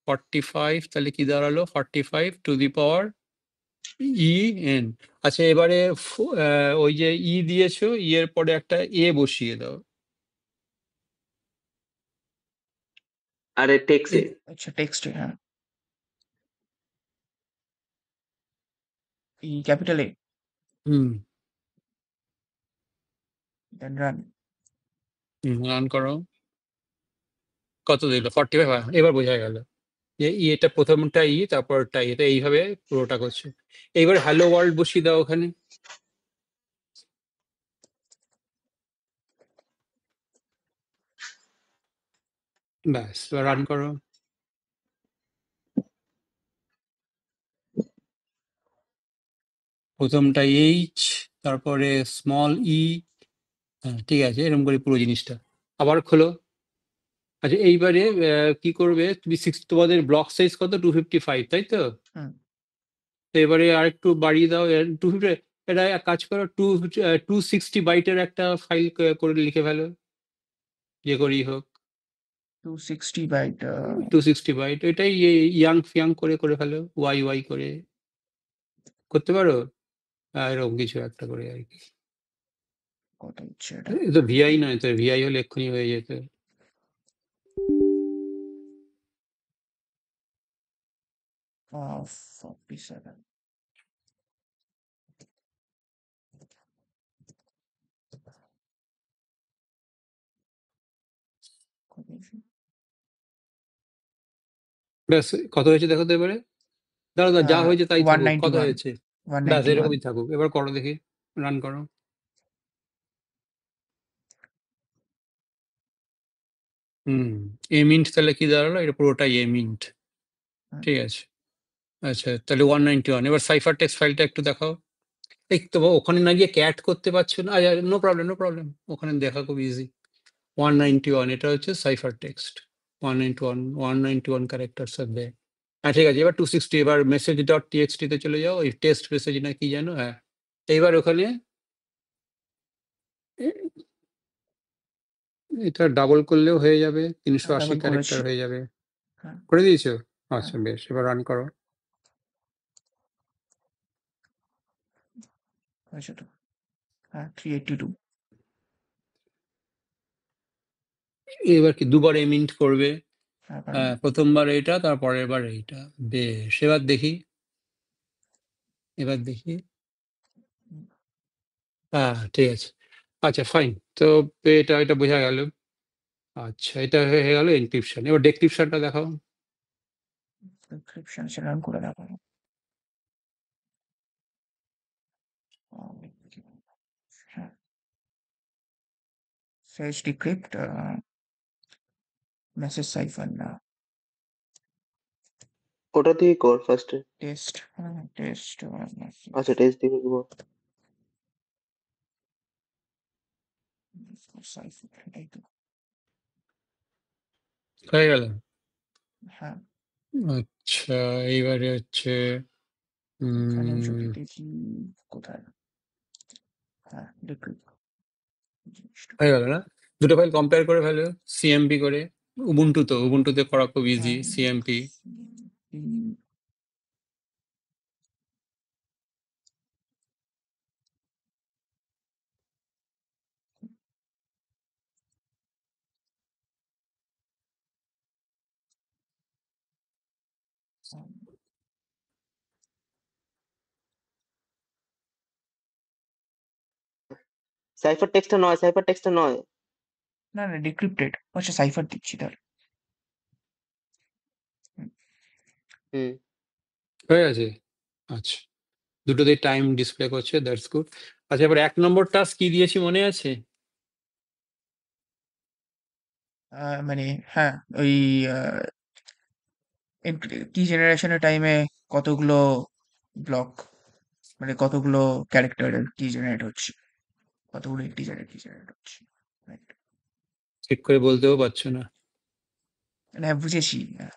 45 তাহলে কি দাঁড়ালো 45 টু দি পাওয়ার en। আচ্ছা এবারে ওই যে ই দিয়েছো, এর পরে একটা এ বসিয়ে দাও। আরে টেক্সে, আচ্ছা টেক্সটে, হ্যাঁ E capital A, hmm then run. Run করো, কত দিল 45, এবার বোঝা গেল যে এটা প্রথমটা তারপরটা এটা এইভাবে পুরোটা করছে। এইবার হ্যালো ওয়ার্ল্ড বসিয়ে দাও ওখানে, ব্যাস রান করো। প্রথমটা তারপরে স্মল হ্যাঁ ঠিক আছে, এরকম করে পুরো জিনিসটা আবার খোলো। আচ্ছা এইবারে কি করবে তুমি, তোমাদের ব্লক সাইজ কত 255 তাই তো? হুম তো এবারে আরেকটু বাড়িয়ে দাও 250, এটা এক কাজ করো 260 বাইটের একটা ফাইল করে লিখে ফেলো, যে করেই হোক 260 বাইট, 260 বাইট, এটাই ইয়াং ফিয়াং করে করে ফেলো, ওয়াই করে করতে পারো, এরকম কিছু একটা করে আর কি। কত হচ্ছে এটা? এ তো ভিআই নয়, তো ভিআই হলে এক্ষুনি হয়ে যেত। 47, কত হচ্ছে? ব্যাস কত হয়েছে দেখো তো এবারে, দাঁড়া দাঁড়া, যা হয়েছে তাই থাকুক, কত 191, হয়েছে, ব্যাস 191। এরকমই থাকুক, এবার করো দেখি, রান করো। হুম এমিন্ট তাহলে কি দাঁড়ালো, এটা পুরোটাই এমিন্ট, হুম, ঠিক আছে। আচ্ছা তাহলে 191, এবার সাইফার টেক্সট ফাইলটা একটু দেখাও। এই তো ওখানে না গিয়ে ক্যাট করতে পারছো না? নো প্রবলেম, নো প্রবলেম, ওখানে দেখা খুব ইজি। 191 এটা হচ্ছে সাইফার টেক্সট। 191 ক্যারেক্টার্স আর দেয়। হ্যাঁ ঠিক আছে, এবার 260, এবার মেসেজ ডট টিএক্সটি তে চলে যাও, ওই টেক্সট মেসেজ না কি জানো, হ্যাঁ এইবার ওখানে এটা ডাবল করলেও হয়ে যাবে, 380 ডাবল ক্যারেক্টার করেছি। হয়ে যাবে। হ্যাঁ করে দিয়েছো? হ্যাঁ আচ্ছা বেশ, এবার রান করো। হয়েছে তো। হ্যাঁ 382। এবার কি দুবার এমিন্ট করবে? হ্যাঁ পারবো। প্রথমবার এইটা, তারপরের বার এইটা। বেশ, এবার দেখি, এবার দেখি। হ্যাঁ ঠিক আছে, আচ্ছা ফাইন। তো এটা এটা বোঝা গেল। আচ্ছা এটা হয়ে গেল এনক্রিপশন। এবার ডেক্রিপশনটা দেখাও। এনক্রিপশন সে রান করে দেখাবো। হ্যাঁ সেজ ডিক্রিপ্ট মেসেজ সাইফার না ওটা দিয়ে কর ফার্স্টে। টেস্ট। হ্যাঁ টেস্ট আচ্ছা টেস্ট দিয়ে করবো। সাইফার এটাই তো। হয়ে গেল। হ্যাঁ আচ্ছা এইবারে হচ্ছে এখানে যদি দেখি কোথায়। হ্যাঁ ডিক্রিপ্ট জিনিসটা। হয়ে গেল না? দুটো ফাইল কম্পেয়ার করে ফেলো সিএমপি করে। উবুন্টুতে করা খুব ইজি, হ্যাঁ সিএমপি। সাইফার টেক্সটটা নয়, সাইফার টেক্সটটা নয়। না না ডিক্রিপ্টেড। আচ্ছা সাইফার দিচ্ছি তাহলে। হুম। হয়ে গেছে। আচ্ছা দুটোতেই টাইম ডিসপ্লে করছে, দ্যাটস গুড। আচ্ছা এবার 1 নম্বর টাস্ক কি দিয়েছি মনে আছে? মানে হ্যাঁ ওই কি জেনারেশনের টাইমে কতগুলো ব্লক মানে কতগুলো ক্যারেক্টারের কি জেনারেট হচ্ছে, কতগুলো ইন্টিজারের কি জেনারেট হচ্ছে। Right. ঠিক করে বলতেও পারছো না। মানে হ্যাঁ, বুঝেছি। হ্যাঁ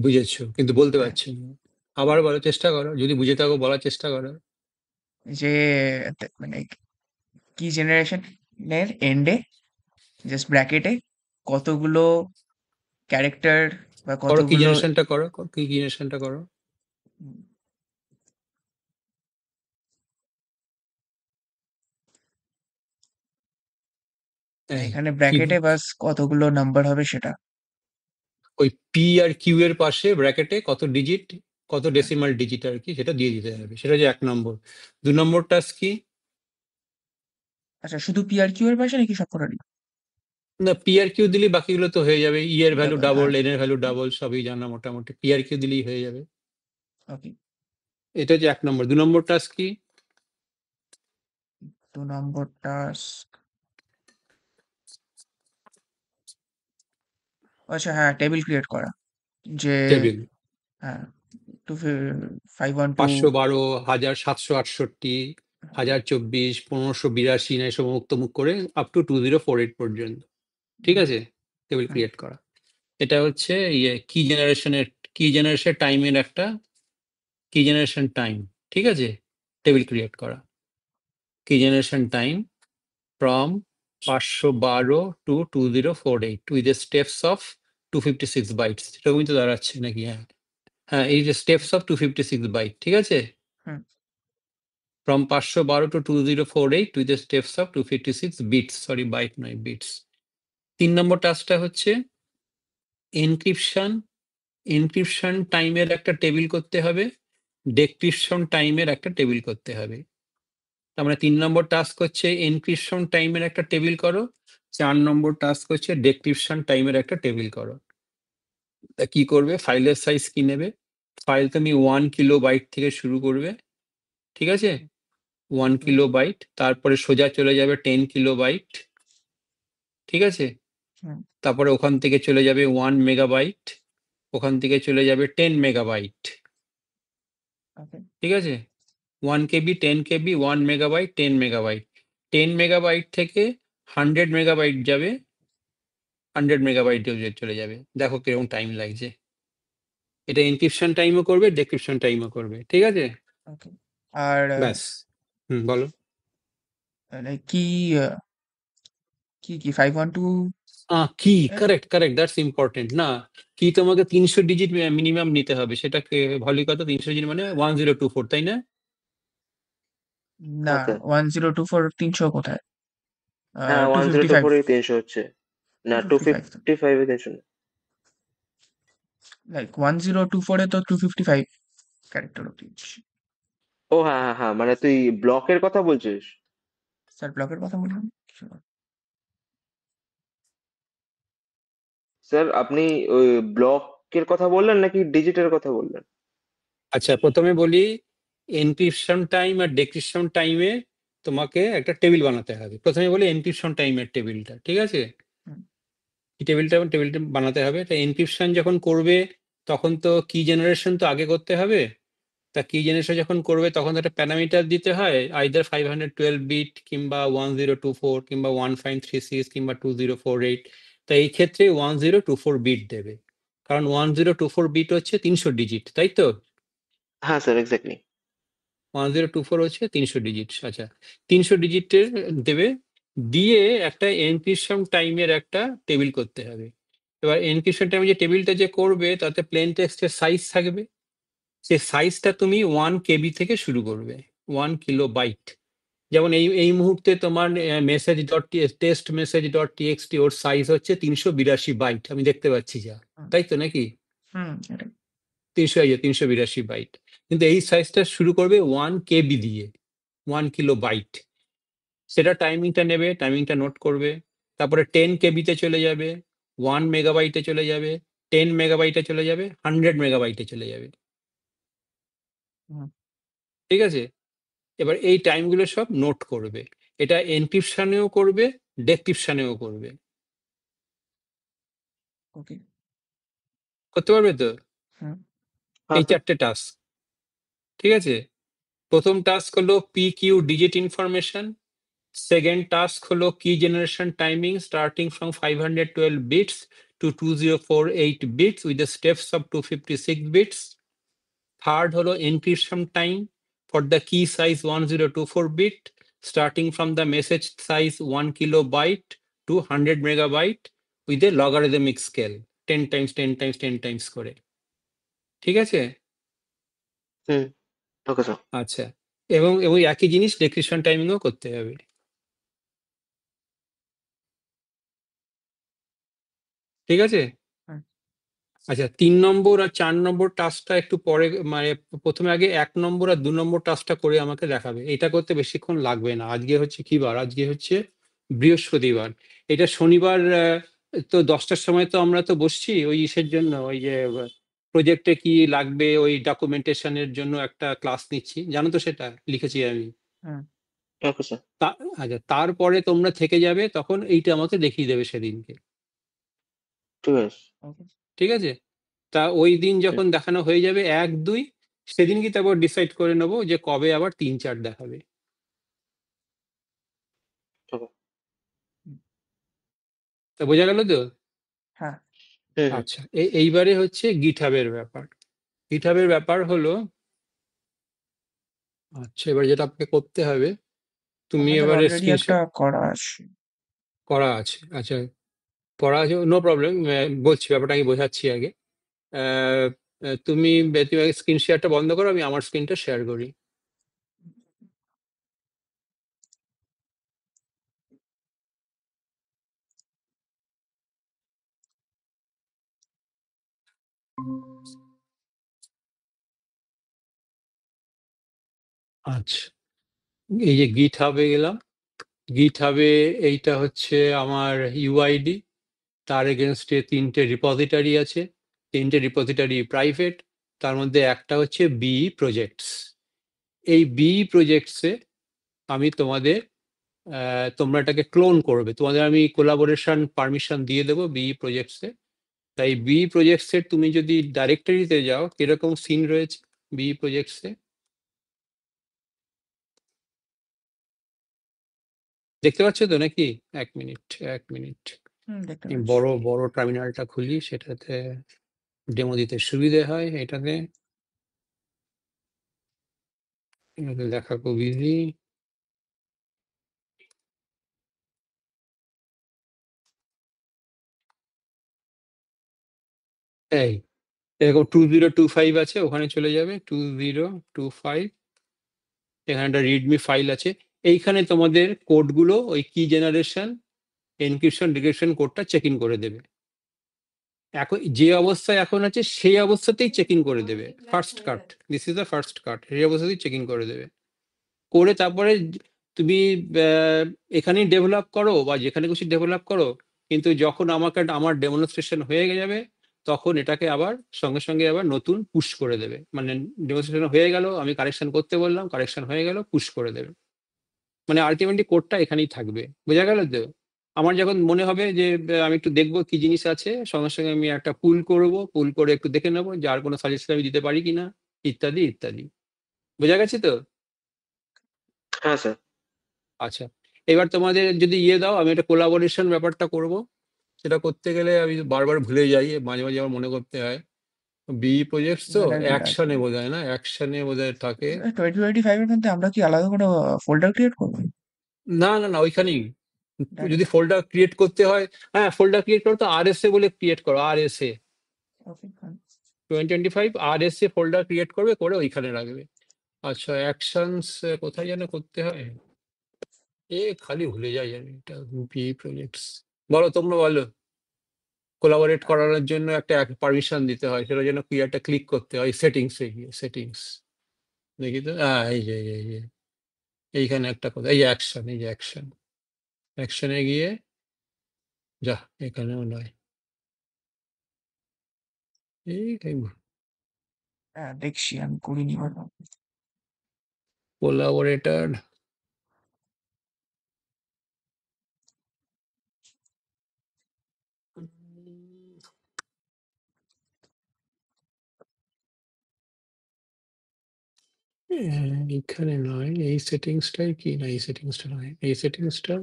বুঝেছো কিন্তু বলতে হ্যাঁ, পারছো না। আবার বলার চেষ্টা করো, যদি বুঝে থাকো বলার চেষ্টা করো। যে মানে কি জেনারেশনের এন্ডে জাস্ট ব্র্যাকেটে কতগুলো ক্যারেক্টার বা করো কি কতগুলো জেনারেশনটা করো, কি জেনারেশনটা করো। উম, এই এখানে কি ব্র্যাকেটে বাস কতগুলো নাম্বার হবে সেটা। ওই পি আর কিউ এর পাশে ব্র্যাকেটে কত ডিজিট, কত ডেসিমাল ডিজিট আর কি, সেটা দিয়ে দিতে হবে। সেটা হচ্ছে 1 নম্বর। 2 নম্বর টাস্ক কি? আচ্ছা শুধু পি আর কিউ এর পাশে নাকি সবকটারই? না পি আর কিউ দিলেই বাকিগুলো তো হয়ে যাবে। ই এর ভ্যালু ডাবল ডাবল, হ্যাঁ। এন এর ভ্যালু ডাবল, সবই জানা মোটামুটি। পি আর কিউ দিলেই হয়ে যাবে। ওকে। এটা হচ্ছে 1 নম্বর। 2 নম্বর টাস্ক কি? 2 নম্বর টাস্ক। আচ্ছা হ্যাঁ টেবিল ক্রিয়েট করা। যে টেবিল হ্যাঁ 512। 512, 1768, 1024, 1582 না এসব মুক্ত মুখ করে আপ টু 2048 পর্যন্ত। ঠিক আছে, টেবিল ক্রিয়েট করা। এটা হচ্ছে ইয়ে কি জেনারেশন টাইমের একটা কি জেনারেশন টাইম। ঠিক আছে, টেবিল ক্রিয়েট করা key generation time from 512 to 2048 with the steps of 256 bytes. এরকমই তো দাঁড়াচ্ছে নাকি? হ্যাঁ হ্যাঁ, এই যে স্টেপস অফ 256 বাইট। ঠিক আছে, hmm from 512 to 2048 with the steps of 256 bits, sorry byte নয় বিটস। 3 নম্বর টাস্কটা হচ্ছে এনক্রিপশন টাইমের একটা টেবিল করতে হবে, ডেক্রিপশন টাইমের একটা টেবিল করতে হবে। তার মানে 3 নম্বর টাস্ক হচ্ছে এনক্রিপশন টাইমের একটা টেবিল করো, 4 নম্বর টাস্ক হচ্ছে ডেক্রিপশন টাইমের একটা টেবিল করো। তা কি করবে, ফাইলের সাইজ কি নেবে? ফাইল তুমি 1 কিলোবাইট থেকে শুরু করবে। ঠিক আছে, 1 কিলোবাইট, তারপরে সোজা চলে যাবে 10 কিলোবাইট। ঠিক আছে, হুম তারপরে ওখান থেকে চলে যাবে 1 মেগাবাইট, ওখান থেকে চলে যাবে 10 মেগাবাইট। ওকে। ঠিক আছে, 1 কেবি, 10 কেবি, 1 মেগাবাইট, 10 মেগাবাইট। 10 মেগাবাইট থেকে 100 মেগাবাইট যাবে, 100 মেগাবাইট চলে যাবে। দেখো কিরকম টাইম লাগছে। এটা এনক্রিপশন টাইমও করবে, ডেক্রিপশন টাইমও করবে, ঠিক আছে? ওকে। আর ব্যাস। বলো। লাইক কি 512 কি কারেক্ট কারেক্ট, দ্যাটস ইম্পর্টেন্ট। না, কি তোমাকে 300 ডিজিট মিনিমাম নিতে হবে, সেটাকে ভ্যালু কত? 300 ডিজিট মানে 1024, তাই না? না, হ্যাঁ স্যার, 1024 300 কোথায়? হ্যাঁ টু 1024 5 এ 300 হচ্ছে, টু না ফিফটি ফাইভ 255 এ 300 না। লাইক 1024 এ তো 255 ক্যারেক্টার অব্দি। ও হ্যাঁ হ্যাঁ হ্যাঁ, মানে তুই ব্লকের কথা বলছিস? স্যার ব্লকের কথা বললাম। স্যার আপনি ওই ব্লকের কথা বললেন নাকি ডিজিটের কথা বললেন? আচ্ছা, প্রথমে বলি, এনক্রিপশন টাইম আর ডেক্রিপশন টাইমে তোমাকে একটা টেবিল বানাতে হবে। প্রথমে বলি এনক্রিপশন টাইমের টেবিলটা, ঠিক আছে? হুম, কি টেবিলটা বানাতে হবে। তা এনক্রিপশন যখন করবে তখন তো কি জেনারেশন তো আগে করতে হবে। তা কি জেনারেশন যখন করবে তখন তো একটা প্যারামিটার দিতে হয়, আইদার 512 বিট কিংবা 1024 কিংবা 1536 কিংবা 2048। তা এই ক্ষেত্রে 1024 বিট দেবে, কারণ 1024 বিট হচ্ছে 300 ডিজিট, তাই তো? হ্যাঁ স্যার, এক্স্যাক্টলি। 1024 হচ্ছে 300 ডিজিট। আচ্ছা, 300 ডিজিটের দেবে, দিয়ে একটা এনক্রিপশন টাইমের একটা টেবিল করতে হবে। এবার এনক্রিপশন টাইমে যে টেবিলটা যে করবে তাতে প্লেন টেক্সটের সাইজ থাকবে। সে সাইজটা তুমি 1 কেবি থেকে শুরু করবে, 1 কিলো বাইট। যেমন এই এই মুহূর্তে তোমার message dot test message dot TXT, ওর সাইজ হচ্ছে 382 বাইট, আমি দেখতে পাচ্ছি যা, হুম, তাই তো নাকি? এটাই। 382 বাইট। কিন্তু এই সাইজটা শুরু করবে 1 কেবি দিয়ে, 1 কিলো বাইট। সেটা টাইমিংটা নেবে, টাইমিংটা নোট করবে। তারপরে 10 কেবিতে চলে যাবে, 1 মেগাবাইটে চলে যাবে, 10 মেগাবাইটে চলে যাবে, 100 মেগাবাইটে চলে যাবে, হুম, ঠিক আছে? এবার এই টাইমগুলো সব নোট করবে। এটা এনক্রিপশনেও করবে, ডেক্রিপশনেও করবে। ওকে। করতে পারবে তো? হুম, হ্যাঁ এই স্যার। 4টে টাস্ক, ঠিক আছে? প্রথম টাস্ক হলো P Q digit information. Second task হলো key generation timing starting from 512 bits to 2048 bits with the steps of 256 bits. Third হলো encryption time for the key size 1024 bit starting from the message size 1 kilobyte to 100 megabyte with a logarithmic scale, 10 times 10 times 10 times করে, ঠিক আছে? Hmm, okay sir. আচ্ছা, এবং এবং একই জিনিস ডেক্রিপশন টাইমিংও করতে হবে, ঠিক আছে? হুম, আচ্ছা, 3 নম্বর আর 4 নম্বর টাস্কটা একটু পরে, মানে প্রথমে আগে 1 নম্বর আর 2 নম্বর টাস্কটা করে আমাকে দেখাবে। এটা করতে বেশিক্ষণ লাগবে না। আজকে হচ্ছে কি বার? আজকে হচ্ছে বৃহস্পতিবার। এটা শনিবার তো 10টার সময় তো আমরা তো বসছি ওই ইসের জন্য, ওই যে প্রজেক্টে কি লাগবে ওই ডকুমেন্টেশনের জন্য একটা ক্লাস নিচ্ছি, জানো তো, সেটা লিখেছি আমি। হুম, ওকে স্যার। আচ্ছা, তারপরে তোমরা থেকে যাবে, তখন এইটা আমাকে দেখিয়ে দেবে সেদিনকে, ঠিক আছে। ওকে। ঠিক আছে? তা ওই দিন হুম, যখন দেখানো হয়ে যাবে 1 2, সেদিন কি তারপর ডিসাইড করে নেবো যে কবে আবার 3 4 দেখাবে। ওকে। হুম, তা বোঝা গেল তো? হ্যাঁ। হুম হুম। আচ্ছা, এইবারে হচ্ছে গিটহাবের ব্যাপার। গিটহাবের ব্যাপার হলো, আচ্ছা, এবার যেটা আপনাকে করতে হবে, তুমি আমাদের এবারে অলরেডি একটা স্ক্রিনশট করা আছে। করা আছে। আচ্ছা, করা আছে, নো প্রবলেম। বলছি ব্যাপারটা আমি বোঝাচ্ছি আগে। আহ, তুমি তুমি স্ক্রিন শেয়ারটা বন্ধ করো, আমি আমার স্ক্রিনটা শেয়ার করি। আচ্ছা, এই যে গিটহাবে গেলাম। গিটহাবে এইটা হচ্ছে আমার ইউআইডি। তার এগেনস্টে 3টে রিপোজিটরি আছে, 3টে রিপোজিটরি প্রাইভেট। তার মধ্যে একটা হচ্ছে বিই প্রজেক্টস। এই বিই প্রজেক্টসে আমি তোমাদের তোমরা এটাকে ক্লোন করবে, তোমাদের আমি কোলাবোরেশন পারমিশন দিয়ে দেবো বিই প্রজেক্টসে। তাই বিই প্রজেক্টসের তুমি যদি ডাইরেক্টরিতে যাও, কিরকম সিন রয়েছে বিই প্রজেক্টসে। দেখতে পাচ্ছ তো নাকি? 1 মিনিট, 1 মিনিট। দেখতে এই পাচ্ছি। বড় টার্মিনালটা খুলি, সেটাতে ডেমো দিতে সুবিধে হয় এটাতে। এটাতে দেখা খুব ইজি। এই এরকম 2025 আছে, ওখানে চলে যাবে 2025। এখানে একটা রিডমি ফাইল আছে। এইখানে তোমাদের কোডগুলো ওই কি জেনারেশন এনক্রিপশন ডিক্রিপশন কোডটা চেক ইন করে দেবে। এখন যে অবস্থায় এখন আছে সেই অবস্থাতেই চেক ইন করে দেবে। First cut, this is the first কাট, সেই অবস্থাতেই চেক ইন করে দেবে। করে তারপরে তুমি এখানেই ডেভেলপ করো বা যেখানে খুশি ডেভেলপ করো, কিন্তু যখন আমার ডেমনস্ট্রেশন হয়ে যাবে তখন এটাকে আবার সঙ্গে সঙ্গে আবার নতুন পুশ করে দেবে। মানে ডেমনস্ট্রেশন হয়ে গেল, আমি কারেকশন করতে বললাম, কারেকশন হয়ে গেল, পুশ করে দেবে। মানে আলটিমেটলি কোডটা এখানেই থাকবে। বোঝা গেল তো? আমার যখন মনে হবে যে আমি একটু দেখবো কি জিনিস আছে, সঙ্গে সঙ্গে আমি একটা পুল করব, পুল করে একটু দেখে নেবো যে আর কোনো সাজেশন আমি দিতে পারি কিনা, ইত্যাদি ইত্যাদি। বোঝা গেছে তো? হ্যাঁ স্যার। আচ্ছা, এবার তোমাদের যদি দাও, আমি একটা কোলাবোরেশন ব্যাপারটা করব। সেটা করতে গেলে আমি বারবার ভুলে যাই, মাঝে মাঝে আমার মনে করতে হয়। বি প্রজেক্টস তো অ্যাকশনে বোধ হয়, না অ্যাকশনে বোধ হয় থাকে। 2025 এর মধ্যে আমরা কি আলাদা করে ফোল্ডার ক্রিয়েট করবো? না না না, ওইখানেই যদি ডাইরেক্ট? ফোল্ডার ক্রিয়েট করতে হয়, হ্যাঁ ফোল্ডার ক্রিয়েট করো তো RSA বলে ক্রিয়েট করো, RSA ওকে, ফাইন। 2025 RSA ফোল্ডার ক্রিয়েট করবে, করে ওইখানে রাখবে। আচ্ছা, অ্যাকশনস কোথায় যেন করতে হয়, খালি ভুলে যাই আমি। এটা বি প্রজেক্টস, বলো তোমরা বলো। কোলাবোরেট করানোর জন্য একটা পারমিশন দিতে হয়, সেটার জন্য কি একটা ক্লিক করতে হয় সেটিংসে গিয়ে। সেটিংস দেখি তো, এই যে এইখানে একটা কথা, এই অ্যাকশন, এই যে অ্যাকশন, অ্যাকশনে গিয়ে যা, এখানেও নয়, এই হ্যাঁ, দেখছি, আমি করিনি হয়তো। কোলাবোরেটর। এইখানে নয়, এই সেটিংসটাই কি, না এই সেটিংসটা নয়, এই সেটিংসটা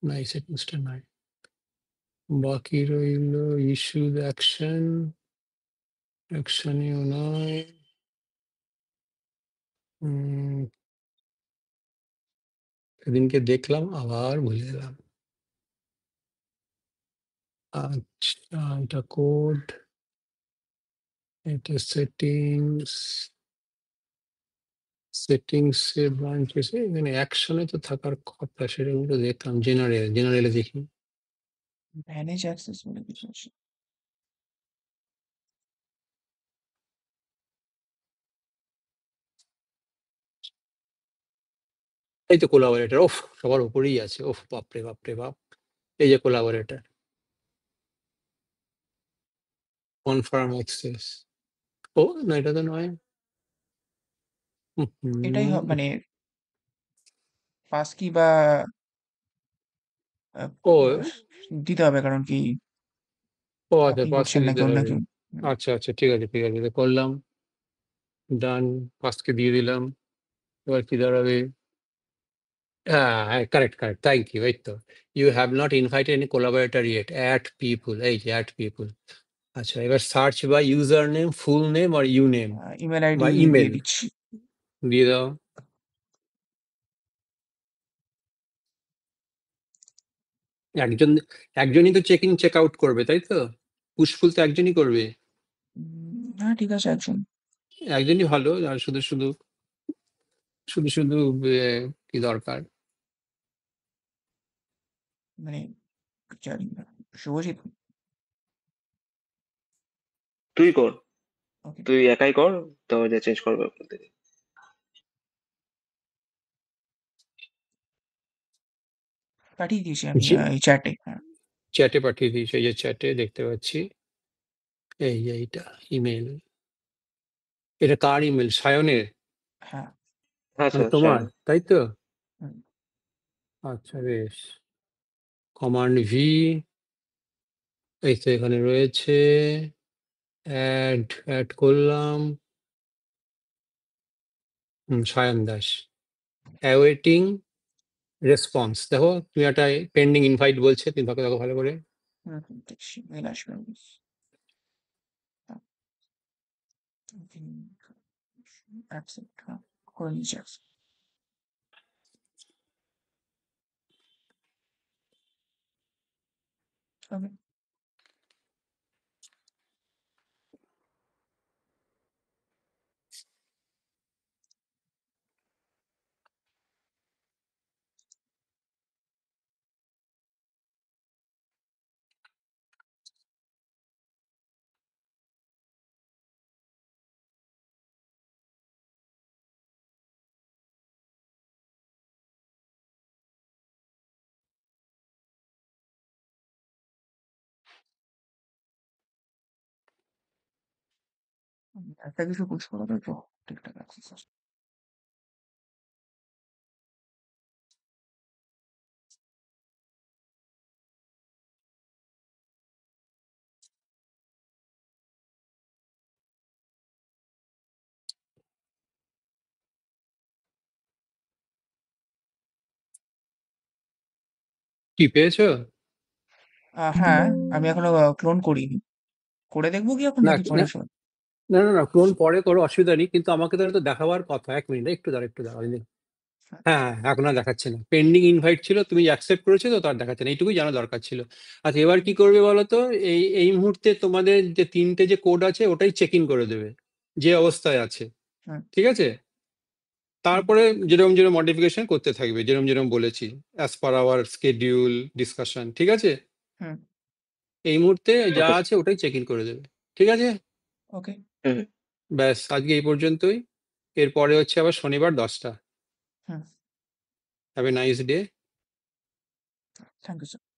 না, এই সেটিংসটা নয়। বাকি রইল ইস্যুজ, অ্যাকশন, অ্যাকশনেও নয়। সেদিনকে দেখলাম, আবার ভুলে গেলাম। আচ্ছা, এটা কোড, এটা সেটিংস, সেটিংসে ব্রাঞ্চেস, এখানে অ্যাকশনে তো থাকার কথা, সেরকম তো দেখলাম। জেনারেলে দেখি। ম্যানেজ অ্যাক্সেস বলে কিছু আছে। এই তো কোলাবোরেটর, ওফ সবার উপরেই আছে, ওফ বাপরে বাপরে বাপ। এই যে কোলাবোরেটর, কনফার্ম অ্যাক্সেস। ও না, এটা তো নয়। এটাই মানে পাস কি বা ও দিতে হবে, কারণ কি ও আচ্ছা, আপনি পাসকে করছেন নাকি দিতে অন্য হবে। কেউ? আচ্ছা আচ্ছা, ঠিক আছে ঠিক আছে, এটা করলাম, ডান, পাসকে দিয়ে দিলাম। এবার কি দাঁড়াবে? হ্যাঁ, কারেক্ট কারেক্ট, থ্যাংক ইউ। এই তো, you have not invited any collaborator yet, add people, এই যে অ্যাড পিপুল। আচ্ছা, এবার search by user name, full name আর ইউ নেম ইমেল বা আইডি দিয়ে ইমেল দিচ্ছি। দিয়ে দাও। একজন, একজনই তো চেক ইন চেক আউট করবে, তাই তো? পুশফুল তো একজনই করবে, হ্যাঁ, ঠিক আছে, একজন। একজনই ভালো। আর শুধু শুধু শুধু শুধু কি দরকার? মানে জানি না। শুভজিৎ। তুই কর, ওকে, তুই একাই কর, তো যে চেঞ্জ করবে ওখান থেকে। পাঠিয়ে দিয়েছি আমি এই চ্যাটে। হ্যাঁ। চ্যাটে পাঠিয়ে দিয়েছে, এই যে চ্যাটে দেখতে পাচ্ছি। এই যে এইটা ইমেল, এটা কার ইমেল? সায়নের? হ্যাঁ। হ্যাঁ মানে স্যার, তোমার, শায়ন। তাই তো? হুম, আচ্ছা বেশ, কমান্ড ভি, এই তো এখানে রয়েছে, অ্যাড অ্যাড করলাম। সায়ন দাস, অ্যাওয়েটিং রেসপন্স দেখো, তুমি একটা পেন্ডিং ইনভাইট বলছে, তুমি দেখো ভালো করে। দেখছি মেল আসবে। অ্যাকসেপ্ট, হ্যাঁ করে নিচ্ছি accept। Okay. একটা কিছু পুশ করাবে তো ঠিকঠাক অ্যাক্সেস আসবে। কি পেয়েছো? হ্যাঁ, আমি এখনো ক্লোন করিনি। করে দেখবো কি এখন না নাকি পরে শোন? না না না, ক্লোন পরে করো, অসুবিধা নেই, কিন্তু আমাকে তাহলে তো দেখাবার কথা। এক মিনিট, একটু দাঁড়া। হ্যাঁ হ্যাঁ, এখন আর দেখাচ্ছে না। পেন্ডিং ইনভাইট ছিল, তুমি অ্যাকসেপ্ট করেছো তো, তার দেখাচ্ছে না। এইটুকুই জানা দরকার ছিল। আচ্ছা, এবার কি করবে বলো তো? এই মুহূর্তে তোমাদের যে 3টে যে কোড আছে, ওটাই চেক ইন করে দেবে যে অবস্থায় আছে। হুম, ঠিক আছে? তারপরে যেরকম যেরকম মডিফিকেশন করতে থাকবে, যেরকম যেরকম বলেছি, as per our schedule discussion. ঠিক আছে? হুম, এই মুহূর্তে যা ওকে আছে ওটাই চেক ইন করে দেবে। ঠিক আছে? ওকে, হুম ব্যাস, আজকে এই পর্যন্তই। এরপরে হচ্ছে আবার শনিবার 10টা। Hmm, have a nice day. Thank you sir.